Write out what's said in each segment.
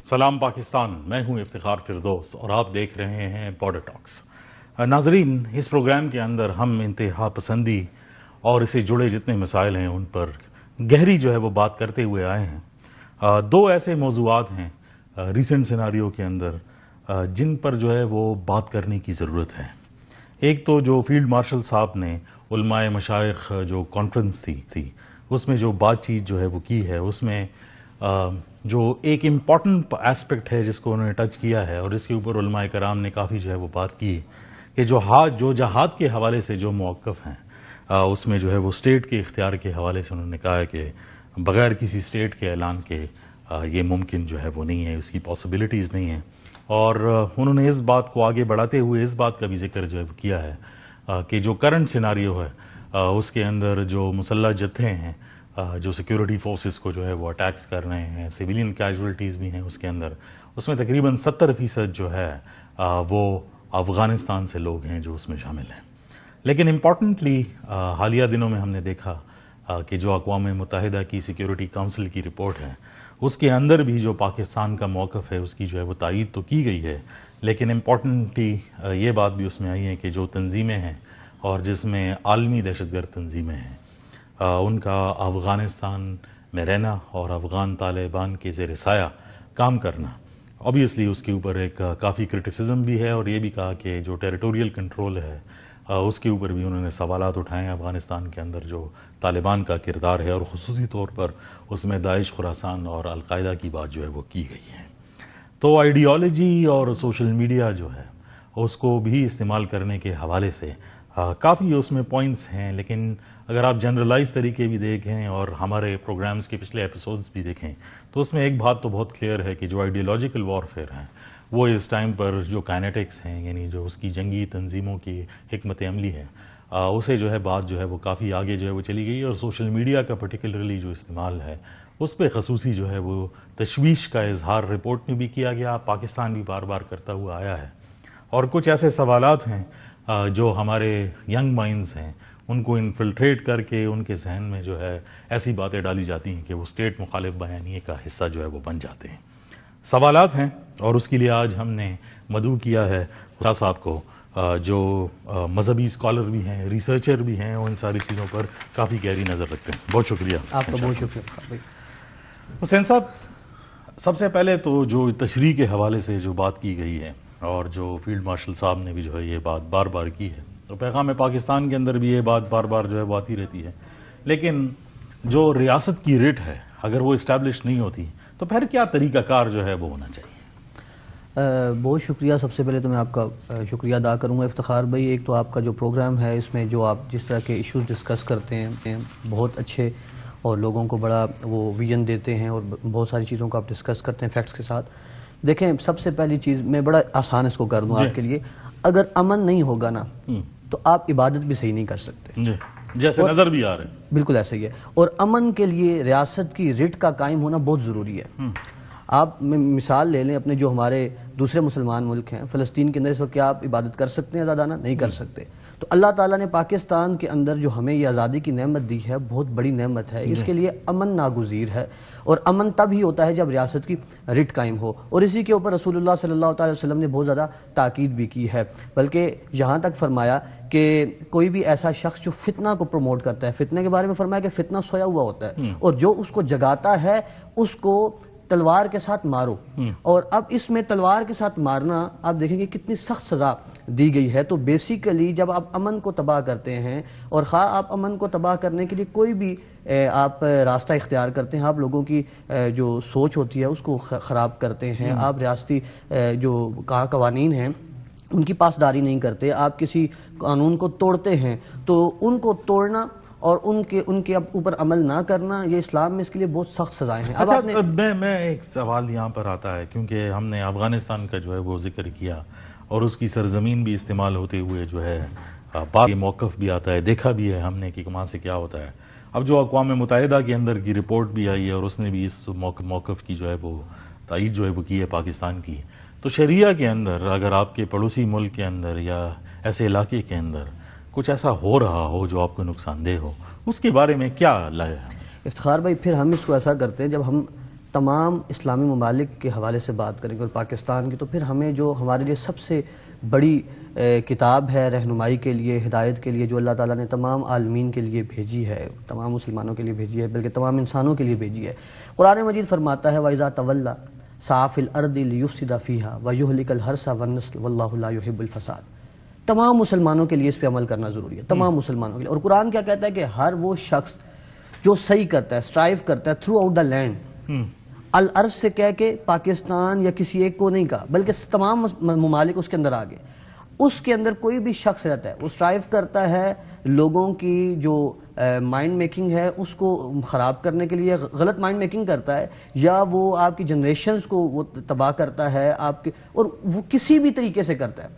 سلام پاکستان، میں ہوں افتخار فردوس اور آپ دیکھ رہے ہیں بارڈر ٹاکس۔ ناظرین، اس پروگرام کے اندر ہم انتہا پسندی اور اسے جڑے جتنے مسائل ہیں ان پر گہری وہ بات کرتے ہوئے آئے ہیں۔ دو ایسے موضوعات ہیں ریسنٹ سیناریو کے اندر جن پر وہ بات کرنے کی ضرورت ہے۔ ایک تو جو فیلڈ مارشل صاحب نے علماء مشائخ جو کانفرنس تھی اس میں جو بات چیت وہ کی ہے، اس میں جو ایک امپورٹنٹ ایسپیکٹ ہے جس کو انہوں نے ٹچ کیا ہے اور اس کے اوپر علماء کرام نے کافی وہ بات کی کہ جو جہاد کے حوالے سے جو موقف ہیں اس میں وہ اسٹیٹ کے اختیار کے حوالے سے انہوں نے کہا ہے کہ بغیر کسی اسٹیٹ کے اعلان کے یہ ممکن وہ نہیں ہے، اس کی پاسبلٹیز نہیں ہیں۔ اور انہوں نے اس بات کو آگے بڑھاتے ہوئے اس بات کا بھی ذکر کیا ہے کہ جو کرنٹ سیناریو ہے اس کے اندر جو مسلح جتھے ہیں جو سیکیورٹی فورسز کو وہ اٹیکس کر رہے ہیں، سویلین کیجولٹیز بھی ہیں اس کے اندر، اس میں تقریباً 70% وہ افغانستان سے لوگ ہیں جو اس میں شامل ہیں۔ لیکن امپورٹنٹلی حالیہ دنوں میں ہم نے دیکھا کہ جو اقوام متحدہ کی سیکیورٹی کونسل کی رپورٹ ہے اس کے اندر بھی جو پاکستان کا موقف ہے اس کی وہ تائید تو کی گئی ہے، لیکن امپورٹنٹلی یہ بات بھی اس میں آئی ہے کہ جو تنظیمیں ہیں اور جس میں عالمی دہشت گرد تنظیمیں ہیں ان کا افغانستان میں رہنا اور افغان طالبان کے زیر سایہ کام کرنا، اوبیسلی اس کے اوپر ایک کافی کرٹیسزم بھی ہے، اور یہ بھی کہا کہ جو ٹیریٹوریل کنٹرول ہے اس کے اوپر بھی انہوں نے سوالات اٹھائے ہیں۔ افغانستان کے اندر جو طالبان کا کردار ہے اور خصوصی طور پر اس میں داعش، خراسان اور القاعدہ کی بات وہ کی گئی ہے۔ تو آئیڈیالوجی اور سوشل میڈیا اس کو بھی استعمال کرنے کے حوالے سے کافی اس میں پوائنٹس ہیں، لیکن اگر آپ جنرلائز طریقے بھی دیکھیں اور ہمارے پروگرامز کے پچھلے ایپیسوڈز بھی دیکھیں تو اس میں ایک بات تو بہت کلیئر ہے کہ جو آئیڈیالوجیکل وارفیئر ہیں وہ اس ٹائم پر جو کائنیٹکس ہیں، یعنی جو اس کی جنگی تنظیموں کی حکمت عملی ہے اسے بات وہ کافی آگے وہ چلی گئی، اور سوشل میڈیا کا پرٹیکولرلی جو استعمال ہے اس پہ خصوصی وہ تشویش کا اظہار رپورٹ میں بھی کیا گیا، پاکستان بھی بار بار کرتا ہوا آیا ہے۔ اور کچھ ایسے سوالات ہیں جو ہمارے ینگ مائنڈز ہیں ان کو انفلٹریٹ کر کے ان کے ذہن میں ایسی باتیں ڈالی جاتی ہیں کہ وہ اسٹیٹ مخالف بیانیے کا حصہ وہ بن جاتے ہیں۔ سوالات ہیں، اور اس کے لیے آج ہم نے مدعو کیا ہے خدا صاحب کو جو مذہبی اسکالر بھی ہیں، ریسرچر بھی ہیں، اور ان ساری چیزوں پر کافی گہری نظر رکھتے ہیں۔ بہت شکریہ آپ کا، بہت شکریہ حسین صاحب۔ سب سے پہلے تو جو تشریح کے حوالے سے جو بات کی گئی ہے اور جو فیلڈ مارشل صاحب نے بھی یہ بات بار بار کی ہے، تو پیغام پاکستان کے اندر بھی یہ بات بار بار وہ آتی رہتی ہے، لیکن جو ریاست کی ریٹ ہے اگر وہ اسٹیبلش نہیں ہوتی تو پھر کیا طریقہ کار وہ ہونا چاہیے؟ بہت شکریہ۔ سب سے پہلے تو میں آپ کا شکریہ ادا کروں گا افتخار بھائی۔ ایک تو آپ کا جو پروگرام ہے اس میں جو آپ جس طرح کے ایشوز ڈسکس کرتے ہیں بہت اچھے، اور لوگوں کو بڑا وہ ویژن دیتے ہیں اور بہت ساری چیزوں کو آپ ڈسکس کرتے ہیں فیکٹس کے ساتھ۔ دیکھیں، سب سے پہلی چیز میں بڑا آسان اس کو کر دوں آپ کے لیے، اگر امن نہیں ہوگا نا تو آپ عبادت بھی صحیح نہیں کر سکتے، جیسے نظر بھی آ رہا ہے۔ بالکل ایسا ہی ہے، اور امن کے لیے ریاست کی ریٹ کا قائم ہونا بہت ضروری ہے۔ آپ مثال لے لیں اپنے جو ہمارے دوسرے مسلمان ملک ہیں، فلسطین کے اندر اس وقت کیا آپ عبادت کر سکتے ہیں آزادانہ؟ نہیں کر سکتے۔ تو اللہ تعالیٰ نے پاکستان کے اندر جو ہمیں یہ آزادی کی نعمت دی ہے بہت بڑی نعمت ہے، اس کے لیے امن ناگزیر ہے، اور امن تب ہی ہوتا ہے جب ریاست کی ریٹ قائم ہو، اور اسی کے اوپر رسول اللہ صلی اللہ علیہ وسلم نے بہت زیادہ تاکید بھی کی ہے، بلکہ یہاں تک فرمایا کہ کوئی بھی ایسا شخص جو فتنہ کو پروموٹ کرتا ہے، فتنہ کے بارے میں فرمایا کہ فتنہ سویا ہوا ہوتا ہے، اور جو اس کو جگاتا ہے اس کو تلوار کے ساتھ مارو۔ اور اب اس میں تلوار کے ساتھ مارنا آپ دیکھیں گے کتنی سخت سزا دی گئی ہے۔ تو بیسیکلی جب آپ امن کو تباہ کرتے ہیں، اور خواہ آپ امن کو تباہ کرنے کے لیے کوئی بھی آپ راستہ اختیار کرتے ہیں، آپ لوگوں کی جو سوچ ہوتی ہے اس کو خراب کرتے ہیں، آپ ریاستی جو قوانین ہیں ان کی پاسداری نہیں کرتے، آپ کسی قانون کو توڑتے ہیں، تو ان کو توڑنا اور ان کے اوپر عمل نہ کرنا، یہ اسلام میں اس کے لیے بہت سخت سزائیں ہیں۔ اچھا، میں ایک سوال یہاں پر آتا ہے، کیونکہ ہم نے افغانستان کا وہ ذکر کیا اور اس کی سرزمین بھی استعمال ہوتے ہوئے بات موقف بھی آتا ہے، دیکھا بھی ہے ہم نے کہ وہاں سے کیا ہوتا ہے۔ اب جو اقوام متحدہ کے اندر کی رپورٹ بھی آئی ہے اور اس نے بھی اس موقف کی وہ تائید وہ کی ہے پاکستان کی، تو شریعہ کے اندر اگر آپ کے پڑوسی ملک کے اندر یا ایسے علاقے کے اندر کچھ ایسا ہو رہا ہو جو آپ کو نقصان دہ ہو، اس کے بارے میں کیا لائے؟ افتخار بھائی، پھر ہم اس کو ایسا کرتے ہیں، جب ہم تمام اسلامی ممالک کے حوالے سے بات کریں گے اور پاکستان کی، تو پھر ہمیں جو ہمارے لیے سب سے بڑی کتاب ہے رہنمائی کے لیے، ہدایت کے لیے، جو اللہ تعالیٰ نے تمام عالمین کے لیے بھیجی ہے، تمام مسلمانوں کے لیے بھیجی ہے، بلکہ تمام انسانوں کے لیے بھیجی ہے. قرآن مجید فرماتا ہے وَإِذَا تَوَلَّى سَعَىٰ فِي الْأَرْضِ لِيُفْسِدَ فِيهَا وَيُهْلِكَ الْحَرْثَ وَالنَّسْلَ وَاللَّهُ لَا يُحِبُّ الْفَسَادَ. تمام مسلمانوں کے لیے اس پہ عمل کرنا ضروری ہے، تمام مسلمانوں کے لیے. اور قرآن کیا کہتا ہے کہ ہر وہ شخص جو صحیح کرتا ہے، اسٹرائیو کرتا ہے تھرو آؤٹ دا لینڈ، الارض سے کہہ کے پاکستان یا کسی ایک کو نہیں کہا بلکہ تمام ممالک اس کے اندر آ گئے، اس کے اندر کوئی بھی شخص رہتا ہے، وہ اسٹرائیو کرتا ہے لوگوں کی جو مائنڈ میکنگ ہے اس کو خراب کرنے کے لیے، غلط مائنڈ میکنگ کرتا ہے، یا وہ آپ کی جنریشنز کو وہ تباہ کرتا ہے آپ کے، اور وہ کسی بھی طریقے سے کرتا ہے.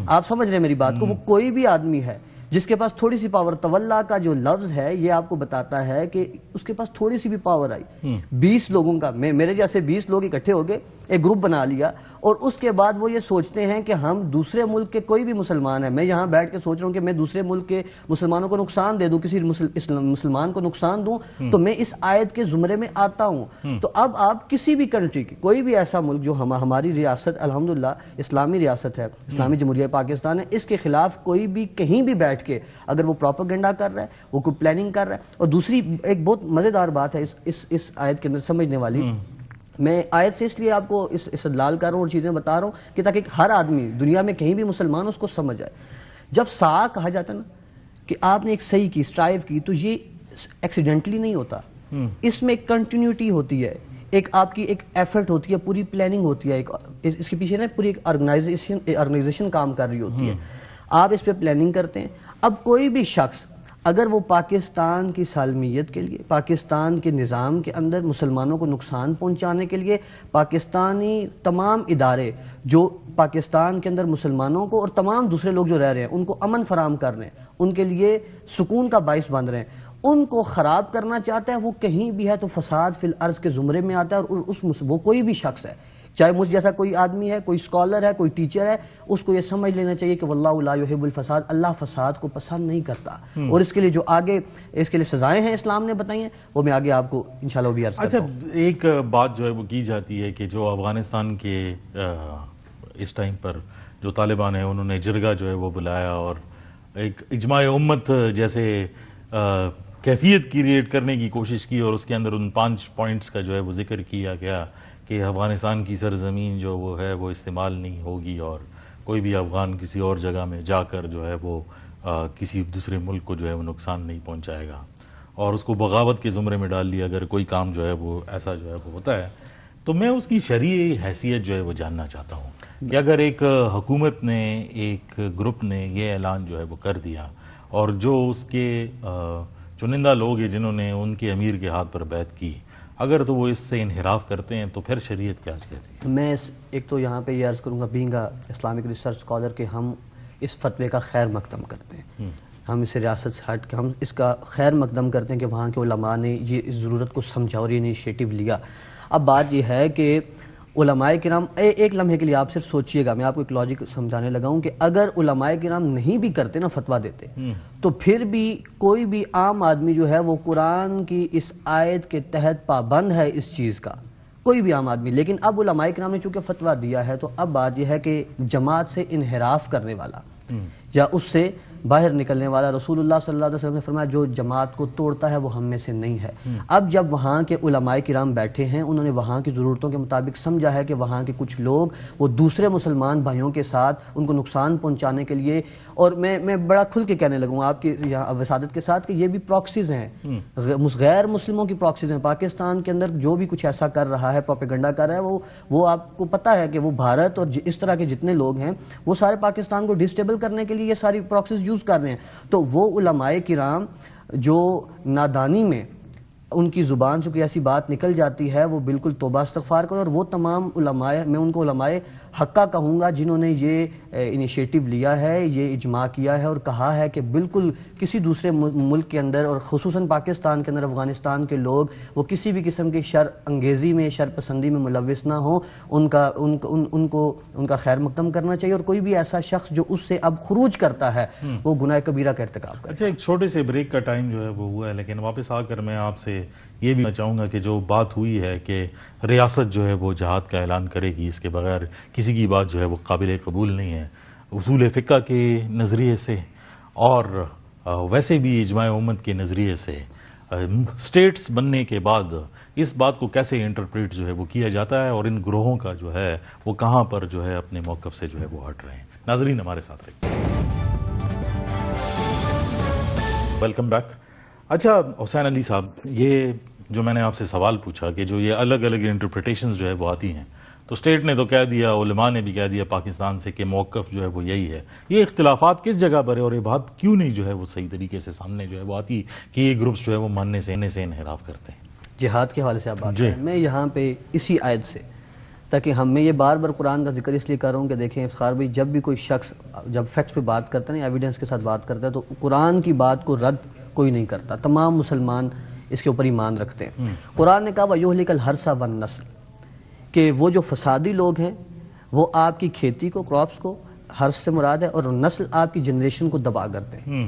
آپ سمجھ رہے ہیں میری بات کو؟ وہ کوئی بھی آدمی ہے جس کے پاس تھوڑی سی پاور، تولا کا جو لفظ ہے یہ آپ کو بتاتا ہے کہ اس کے پاس تھوڑی سی بھی پاور آئی، 20 لوگوں کا، میرے جیسے 20 لوگ اکٹھے ہو گئے، ایک گروپ بنا لیا، اور اس کے بعد وہ یہ سوچتے ہیں کہ ہم دوسرے ملک کے کوئی بھی مسلمان ہے، میں یہاں بیٹھ کے سوچ رہا ہوں کہ میں دوسرے ملک کے مسلمانوں کو نقصان دے دوں، کسی مسلمان کو نقصان دوں، تو میں اس آیت کے زمرے میں آتا ہوں. تو اب آپ کسی بھی کنٹری کی، کوئی بھی ایسا ملک جو ہماری ریاست الحمدللہ اسلامی ریاست ہے، اسلامی جمہوریہ پاکستان ہے، اس کے خلاف کوئی بھی کہیں بھی بیٹھ کے اگر وہ پروپیگنڈا کر رہا ہے، وہ کوئی پلاننگ کر رہا ہے. اور دوسری ایک بہت مزیدار بات ہے اس آیت کے اندر سمجھنے والی، میں آیت سے اس لیے آپ کو استدلال کر رہا ہوں اور چیزیں بتا رہا ہوں کہ تاکہ ہر آدمی دنیا میں کہیں بھی مسلمان اس کو سمجھ آئے. جب سا کہا جاتا ہے نا کہ آپ نے ایک صحیح کی، اسٹرائیو کی، تو یہ ایکسیڈنٹلی نہیں ہوتا، اس میں ایک کنٹینیوٹی ہوتی ہے، ایک آپ کی ایک ایفرٹ ہوتی ہے، پوری پلاننگ ہوتی ہے، اس کے پیچھے نا پوری ایک آرگنائزیشن کام کر رہی ہوتی ہے. آپ اس پہ پلاننگ کرتے ہیں. اب کوئی بھی شخص اگر وہ پاکستان کی سالمیت کے لیے، پاکستان کے نظام کے اندر مسلمانوں کو نقصان پہنچانے کے لیے، پاکستانی تمام ادارے جو پاکستان کے اندر مسلمانوں کو اور تمام دوسرے لوگ جو رہ رہے ہیں ان کو امن فراہم کر رہے ہیں، ان کے لیے سکون کا باعث بن رہے ہیں، ان کو خراب کرنا چاہتا ہے، وہ کہیں بھی ہے تو فساد فی الارض کے زمرے میں آتا ہے. اور وہ کوئی بھی شخص ہے، چاہے مجھ جیسا کوئی آدمی ہے، کوئی اسکالر ہے، کوئی ٹیچر ہے، اس کو یہ سمجھ لینا چاہیے کہ واللہ لا یحب الفساد، اللہ فساد کو پسند نہیں کرتا. اور اس کے لیے جو آگے اس کے لیے سزائیں ہیں اسلام نے بتائی ہیں، وہ میں آگے آپ کو انشاءاللہ بھی عرض کرتا ہوں. اچھا، ایک بات جو ہے وہ کی جاتی ہے کہ جو افغانستان کے اس ٹائم پر جو طالبان ہیں انہوں نے جرگہ جو ہے وہ بلایا اور ایک اجماع امت جیسے کیفیت کریٹ کرنے کی کوشش کی، اور اس کے اندر ان 5 پوائنٹس کا جو ہے وہ ذکر کیا گیا کہ افغانستان کی سرزمین جو وہ ہے وہ استعمال نہیں ہوگی، اور کوئی بھی افغان کسی اور جگہ میں جا کر جو ہے وہ کسی دوسرے ملک کو جو ہے وہ نقصان نہیں پہنچائے گا، اور اس کو بغاوت کے زمرے میں ڈال لیا اگر کوئی کام جو ہے وہ ایسا جو ہے وہ ہوتا ہے. تو میں اس کی شرعی حیثیت جو ہے وہ جاننا چاہتا ہوں کہ اگر ایک حکومت نے، ایک گروپ نے یہ اعلان جو ہے وہ کر دیا، اور جو اس کے چنندہ لوگ ہیں جنہوں نے ان کے امیر کے ہاتھ پر بیعت کی، اگر تو وہ اس سے انحراف کرتے ہیں تو پھر شریعت کیا کہتی ہے؟ میں ایک تو یہاں پہ یہ عرض کروں گا بینگ اسلامک ریسرچ اسکالر کہ ہم اس فتوے کا خیر مقدم کرتے ہیں. ہم اسے ریاست سے ہٹ کے ہم اس کا خیر مقدم کرتے ہیں کہ وہاں کے علماء نے یہ اس ضرورت کو سمجھا اور یہ انیشیٹو لیا. اب بات یہ ہے کہ علماء کرام ایک لمحے کے لیے آپ صرف سوچئے گا، میں آپ کو ایک لاجک سمجھانے لگا ہوں کہ اگر علماء کرام نہیں بھی کرتے نا، فتویٰ دیتے، تو پھر بھی کوئی بھی عام آدمی جو ہے وہ قرآن کی اس آیت کے تحت پابند ہے اس چیز کا، کوئی بھی عام آدمی. لیکن اب علماء کرام نے چونکہ فتویٰ دیا ہے تو اب بات یہ ہے کہ جماعت سے انحراف کرنے والا یا اس سے باہر نکلنے والا، رسول اللہ صلی اللہ علیہ وسلم نے فرمایا جو جماعت کو توڑتا ہے وہ ہم میں سے نہیں ہے. اب جب وہاں کے علماء کرام بیٹھے ہیں، انہوں نے وہاں کی ضرورتوں کے مطابق سمجھا ہے کہ وہاں کے کچھ لوگ وہ دوسرے مسلمان بھائیوں کے ساتھ ان کو نقصان پہنچانے کے لیے، اور میں بڑا کھل کے کہنے لگوں آپ کی یہاں وسادت کے ساتھ کہ یہ بھی پراکسیز ہیں، غیر مسلموں کی پراکسیز ہیں. پاکستان کے اندر جو بھی کچھ ایسا کر رہا ہے، پروپیگنڈا کر رہا ہے، وہ آپ کو پتہ ہے کہ وہ بھارت اور اس طرح کے جتنے لوگ ہیں وہ سارے پاکستان کو ڈسٹیبل کرنے کے لیے یہ ساری پراکسیز یوز کر رہے ہیں. تو وہ علماء کرام جو نادانی میں ان کی زبان سے کوئی ایسی بات نکل جاتی ہے، وہ بالکل توبہ استغفار کرو. اور وہ تمام علماء، میں ان کو علماء حقہ کہوں گا جنہوں نے یہ انیشیٹو لیا ہے، یہ اجماع کیا ہے اور کہا ہے کہ بالکل کسی دوسرے ملک کے اندر اور خصوصاً پاکستان کے اندر افغانستان کے لوگ وہ کسی بھی قسم کی شر انگیزی میں، شر پسندی میں ملوث نہ ہوں، ان کا خیر مقدم کرنا چاہیے. اور کوئی بھی ایسا شخص جو اس سے اب خروج کرتا ہے وہ گناہ کبیرہ کا ارتکاب کرتا ہے. اچھا، ایک چھوٹے سے بریک کا ٹائم جو ہے وہ ہوا ہے، لیکن واپس آ کر میں آپ سے یہ بھی میں چاہوں گا کہ جو بات ہوئی ہے کہ ریاست جو ہے وہ جہاد کا اعلان کرے گی، اس کے بغیر کسی کی بات جو ہے وہ قابل قبول نہیں ہے. اصول فقہ کے نظریے سے اور ویسے بھی اجماع امت کے نظریے سے اسٹیٹس بننے کے بعد اس بات کو کیسے انٹرپریٹ جو ہے وہ کیا جاتا ہے، اور ان گروہوں کا جو ہے وہ کہاں پر جو ہے اپنے موقف سے جو ہے وہ ہٹ رہے ہیں. ناظرین ہمارے ساتھ رہے. Welcome back. اچھا حسین علی صاحب، یہ جو میں نے آپ سے سوال پوچھا کہ جو یہ الگ الگ انٹرپریٹیشنز جو ہے وہ آتی ہیں، تو اسٹیٹ نے تو کہہ دیا، علماء نے بھی کہہ دیا پاکستان سے کہ موقف جو ہے وہ یہی ہے. یہ اختلافات کس جگہ پر ہے اور یہ بات کیوں نہیں جو ہے وہ صحیح طریقے سے سامنے جو ہے وہ آتی کہ یہ گروپس جو ہے وہ ماننے سے انحراف کرتے ہیں؟ جہاد کے حوالے سے آپ بات کریں، میں یہاں پہ اسی آیت سے، تاکہ میں یہ بار بار قرآن کا ذکر اس لیے کر رہا ہوں کہ دیکھیں افتخار بھائی، جب بھی کوئی شخص جب فیکٹس پہ بات کرتا ہے نا، ایویڈنس کے ساتھ بات کرتا ہے، تو قرآن کی بات کو رد کوئی نہیں کرتا. تمام مسلمان اس کے اوپر ایمان رکھتے ہیں. قرآن نے کہا وَيُهْلِكَ الْحَرْثَ وَالنَّسْلَ، کہ وہ جو فسادی لوگ ہیں وہ آپ کی کھیتی کو، کراپس کو، حرث سے مراد ہے، اور نسل آپ کی جنریشن کو دبا کرتے ہیں.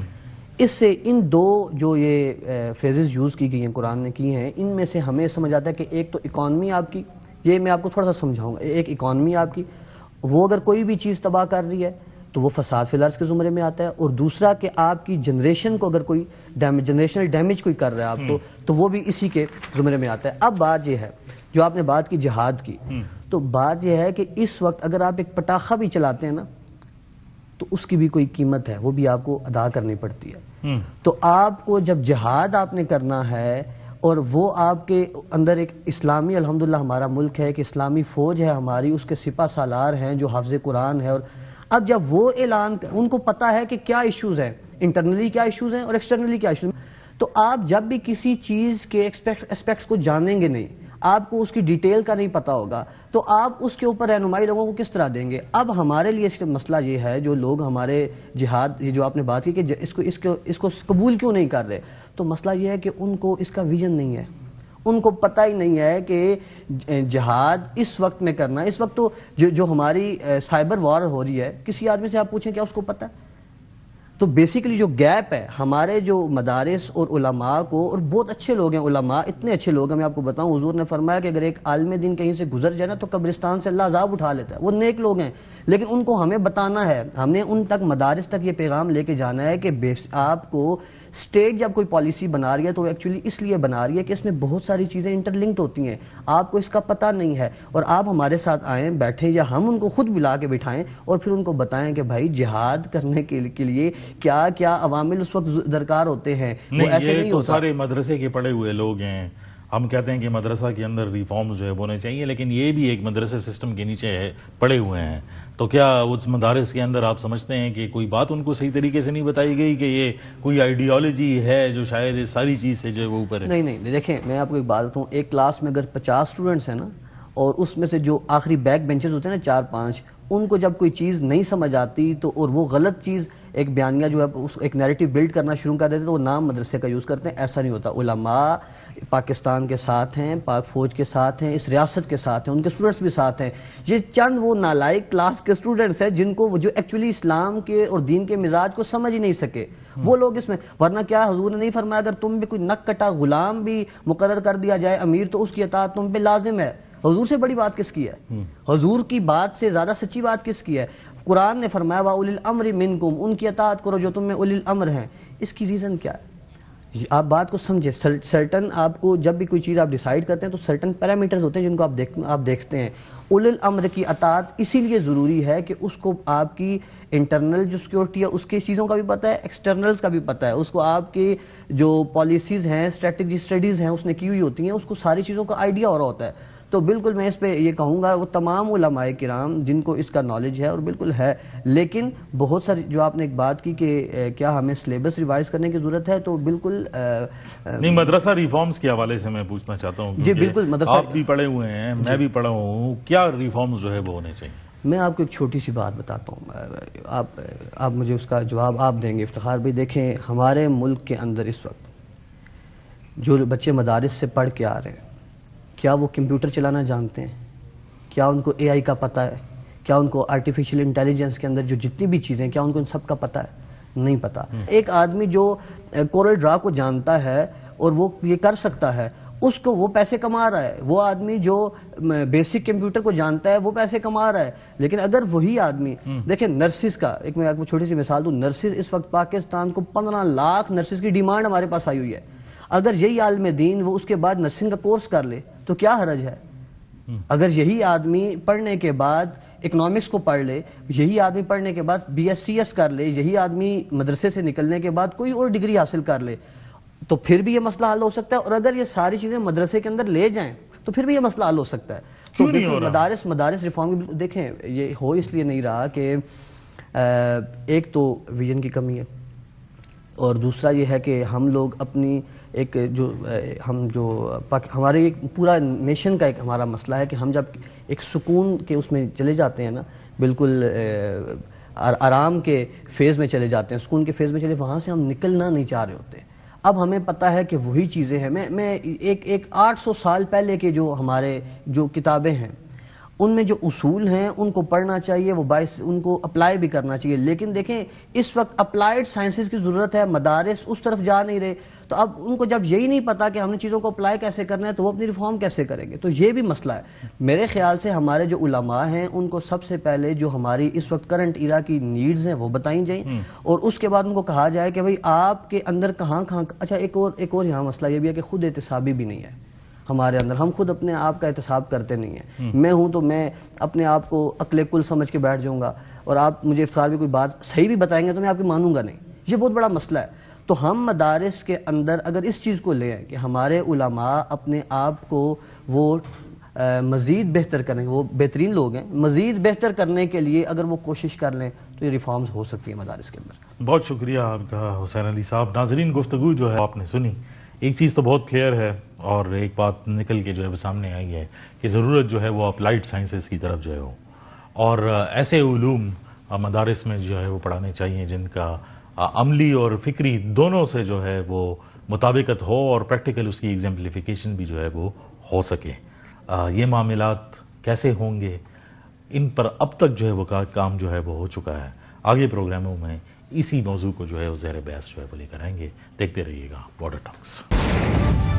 اس سے ان دو جو یہ فریزز یوز کی گئی ہیں قرآن نے کی ہیں، ان میں سے ہمیں سمجھ آتا ہے کہ ایک تو اکانومی آپ کی، یہ میں آپ کو تھوڑا سا سمجھاؤں گا. ایک اکانومی آپ کی، وہ اگر کوئی بھی چیز تباہ کر رہی ہے تو وہ فساد فی الارض کے زمرے میں آتا ہے. اور دوسرا کہ آپ کی جنریشن کو اگر کوئی جنریشنل ڈیمیج کوئی کر رہا ہے آپ کو، تو وہ بھی اسی کے زمرے میں آتا ہے. اب بات یہ ہے، جو آپ نے بات کی جہاد کی، تو بات یہ ہے کہ اس وقت اگر آپ ایک پٹاخہ بھی چلاتے ہیں نا، تو اس کی بھی کوئی قیمت ہے، وہ بھی آپ کو ادا کرنی پڑتی ہے. تو آپ کو جب جہاد آپ نے کرنا ہے، اور وہ آپ کے اندر ایک اسلامی، الحمدللہ ہمارا ملک ہے کہ اسلامی فوج ہے ہماری، اس کے سپہ سالار ہیں جو حافظ قرآن ہے. اور اب جب وہ اعلان ان کو پتہ ہے کہ کیا ایشوز ہیں، انٹرنلی کیا ایشوز ہیں اور ایکسٹرنلی کیا ایشوز ہیں، تو آپ جب بھی کسی چیز کے اسپیکٹس کو جانیں گے نہیں، آپ کو اس کی ڈیٹیل کا نہیں پتا ہوگا، تو آپ اس کے اوپر رہنمائی لوگوں کو کس طرح دیں گے؟ اب ہمارے لیے اس مسئلہ یہ ہے، جو لوگ ہمارے جہاد، یہ جو آپ نے بات کی کہ اس کو قبول کیوں نہیں کر رہے، تو مسئلہ یہ ہے کہ ان کو اس کا ویژن نہیں ہے. ان کو پتہ ہی نہیں ہے کہ جہاد اس وقت میں کرنا ہے. اس وقت تو جو ہماری سائبر وار ہو رہی ہے، کسی آدمی سے آپ پوچھیں کیا اس کو پتہ ہے؟ تو بیسیکلی جو گیپ ہے ہمارے جو مدارس اور علماء کو، اور بہت اچھے لوگ ہیں علماء، اتنے اچھے لوگ ہیں، میں آپ کو بتاؤں حضور نے فرمایا کہ اگر ایک عالم دین کہیں سے گزر جائے نا تو قبرستان سے اللہ عذاب اٹھا لیتا ہے. وہ نیک لوگ ہیں، لیکن ان کو ہمیں بتانا ہے، ہم نے ان تک مدارس تک یہ پیغام لے کے جانا ہے کہ آپ کو اسٹیٹ جب کوئی پالیسی بنا رہی ہے تو ایکچولی اس لیے بنا رہی ہے کہ اس میں بہت ساری چیزیں انٹرلنکڈ ہوتی ہیں، آپ کو اس کا پتہ نہیں ہے. اور آپ ہمارے ساتھ آئیں، بیٹھیں، یا ہم ان کو خود بلا کے بٹھائیں اور پھر ان کو بتائیں کہ بھائی جہاد کرنے کے لیے کیا کیا عوامل اس وقت درکار ہوتے ہیں. وہ ایسے نہیں ہوتا. سارے مدرسے کے پڑھے ہوئے لوگ ہیں، ہم کہتے ہیں کہ مدرسہ کے اندر ریفارمز جو ہے ہونے چاہیے، لیکن یہ بھی ایک مدرسے سسٹم کے نیچے پڑے ہوئے ہیں. تو کیا اس مدارس کے اندر آپ سمجھتے ہیں کہ کوئی بات ان کو صحیح طریقے سے نہیں بتائی گئی کہ یہ کوئی آئیڈیالوجی ہے جو شاید ساری چیز سے جو ہے وہ اوپر ہے؟ نہیں، دیکھیں میں آپ کو ایک بات بتاؤں، ایک کلاس میں اگر 50 اسٹوڈنٹس ہیں نا، اور اس میں سے جو آخری بیک بینچز ہوتے ہیں نا 4-5، ان کو جب کوئی چیز نہیں سمجھ آتی تو اور وہ غلط چیز ایک بیانیہ جو ہے ایک نیریٹو بلڈ کرنا شروع کر دیتے تو وہ نام مدرسے کا یوز کرتے ہیں. ایسا نہیں ہوتا. علماء پاکستان کے ساتھ ہیں، پاک فوج کے ساتھ ہیں، اس ریاست کے ساتھ ہیں، ان کے اسٹوڈنٹس بھی ساتھ ہیں. یہ چند وہ نالائق کلاس کے اسٹوڈنٹس ہیں جن کو جو ایکچولی اسلام کے اور دین کے مزاج کو سمجھ ہی نہیں سکے، وہ لوگ اس میں. ورنہ کیا حضور نے نہیں فرمایا اگر تم بھی کوئی نک کٹا غلام بھی مقرر کر دیا جائے امیر تو اس کی اطاعت تم پہ لازم ہے؟ حضور سے بڑی بات کس کی ہے؟ حضور کی بات سے زیادہ سچی بات کس کی ہے؟ قرآن نے فرمایا وَأُولِي الْأَمْرِ مِنْكُمْ، ان کی اطاعت کرو جو تم میں اولی الامر ہیں. اس کی ریزن کیا ہے؟ آپ بات کو سمجھیں. سرٹن آپ کو جب بھی کوئی چیز آپ ڈیسائیڈ کرتے ہیں تو سرٹن پیرامیٹرز ہوتے ہیں جن کو آپ دیکھتے ہیں. اولی الامر کی اطاعت اسی لیے ضروری ہے کہ اس کو آپ کی انٹرنل جو سیکورٹی ہے اس کی چیزوں کا بھی پتہ ہے، ایکسٹرنلز کا بھی پتہ ہے، اس کو آپ کی جو پالیسیز ہیں، اسٹریٹجیز ہیں اس نے کی ہوئی ہوتی ہیں، اس کو ساری چیزوں کا آئیڈیا ہو رہا ہوتا ہے. تو بالکل میں اس پہ یہ کہوں گا وہ تمام علماء کرام جن کو اس کا نالج ہے اور بالکل ہے، لیکن بہت ساری جو آپ نے ایک بات کی کہ کیا ہمیں سلیبس ریوائز کرنے کی ضرورت ہے، تو بالکل نہیں. مدرسہ ریفارمز کے حوالے سے میں پوچھنا چاہتا ہوں، جی بالکل. مدرسہ آپ بھی پڑھے ہوئے ہیں، میں بھی پڑھا ہوں، کیا ریفارمز جو ہے وہ ہونے چاہیے؟ میں آپ کو ایک چھوٹی سی بات بتاتا ہوں، آپ مجھے اس کا جواب آپ دیں گے افتخار بھی. دیکھیں ہمارے ملک کے اندر اس وقت جو بچے مدارس سے پڑھ کے آ رہے ہیں، کیا وہ کمپیوٹر چلانا جانتے ہیں؟ کیا ان کو اے آئی کا پتہ ہے؟ کیا ان کو آرٹیفیشل انٹیلیجنس کے اندر جو جتنی بھی چیزیں، کیا ان کو ان سب کا پتہ ہے؟ نہیں پتہ. ایک آدمی جو کورل ڈرا کو جانتا ہے اور وہ یہ کر سکتا ہے اس کو وہ پیسے کما رہا ہے. وہ آدمی جو بیسک کمپیوٹر کو جانتا ہے وہ پیسے کما رہا ہے. لیکن اگر وہی آدمی دیکھیں نرسز کا ایک میں آپ کو چھوٹی سی مثال دوں. نرسز اس وقت پاکستان کو 15 لاکھ نرسز کی ڈیمانڈ ہمارے پاس آئی ہوئی ہے. اگر یہی عالم دین وہ اس کے بعد نرسنگ کا کورس کر لے تو کیا حرج ہے؟ اگر یہی آدمی پڑھنے کے بعد اکنامکس کو پڑھ لے, یہی آدمی پڑھنے کے بعد BScs کر لے, یہی آدمی مدرسے سے نکلنے کے بعد کوئی اور ڈگری حاصل کر لے, تو پھر بھی یہ مسئلہ حل ہو سکتا ہے. اور اگر یہ ساری چیزیں مدرسے کے اندر لے جائیں تو پھر بھی یہ مسئلہ حل ہو سکتا ہے. تو مدارس ریفارم دیکھیں یہ ہو اس لیے نہیں رہا کہ ایک تو ویژن کی کمی ہے, اور دوسرا یہ ہے کہ ہم لوگ اپنی ایک ہمارے ایک پورا نیشن کا ایک ہمارا مسئلہ ہے کہ ہم جب ایک سکون کے اس میں چلے جاتے ہیں نا, بالکل آرام کے فیز میں چلے جاتے ہیں, سکون کے فیز میں چلے, وہاں سے ہم نکلنا نہیں چاہ رہے ہوتے. اب ہمیں پتہ ہے کہ وہی چیزیں ہیں. میں ایک 800 سال پہلے کے جو ہمارے جو کتابیں ہیں ان میں جو اصول ہیں ان کو پڑھنا چاہیے, وہ باعث ان کو اپلائی بھی کرنا چاہیے. لیکن دیکھیں اس وقت اپلائیڈ سائنسز کی ضرورت ہے, مدارس اس طرف جا نہیں رہے, تو اب ان کو جب یہی نہیں پتا کہ ہم نے چیزوں کو اپلائی کیسے کرنا ہے تو وہ اپنی ریفارم کیسے کریں گے. تو یہ بھی مسئلہ ہے. میرے خیال سے ہمارے جو علماء ہیں ان کو سب سے پہلے جو ہماری اس وقت کرنٹ ایرا کی نیڈز ہیں وہ بتائیں جائیں, اور اس کے بعد ان کو کہا جائے کہ بھئی آپ کے اندر کہاں. اچھا ایک اور یہاں مسئلہ یہ بھی ہے کہ خود احتسابی بھی نہیں ہے ہمارے اندر. ہم خود اپنے آپ کا احتساب کرتے نہیں ہیں. میں ہوں تو میں اپنے آپ کو عقل کل سمجھ کے بیٹھ جاؤں گا, اور آپ مجھے افطار بھی کوئی بات صحیح بھی بتائیں گے تو میں آپ کی مانوں گا نہیں. یہ بہت بڑا مسئلہ ہے. تو ہم مدارس کے اندر اگر اس چیز کو لیں کہ ہمارے علماء اپنے آپ کو وہ مزید بہتر کریں, وہ بہترین لوگ ہیں, مزید بہتر کرنے کے لیے اگر وہ کوشش کر لیں تو یہ ریفارمز ہو سکتی ہیں مدارس کے اندر. بہت شکریہ آپ کا حسین علی صاحب. ناظرین گفتگو جو ہے آپ نے سنی, ایک چیز تو بہت کلیئر ہے اور ایک بات نکل کے جو ہے وہ سامنے آئی ہے کہ ضرورت جو ہے وہ اپلائیڈ سائنسز کی طرف جو ہے ہو, اور ایسے علوم مدارس میں جو ہے وہ پڑھانے چاہیے جن کا عملی اور فکری دونوں سے جو ہے وہ مطابقت ہو, اور پریکٹیکل اس کی ایگزمپلیفیکیشن بھی جو ہے وہ ہو سکے. یہ معاملات کیسے ہوں گے ان پر اب تک جو ہے وہ کام جو ہے وہ ہو چکا ہے. آگے پروگراموں میں اسی موضوع کو جو ہے وہ زیر بحث جو ہے وہ لے کر آئیں گے. دیکھتے رہیے گا بارڈر ٹاکس.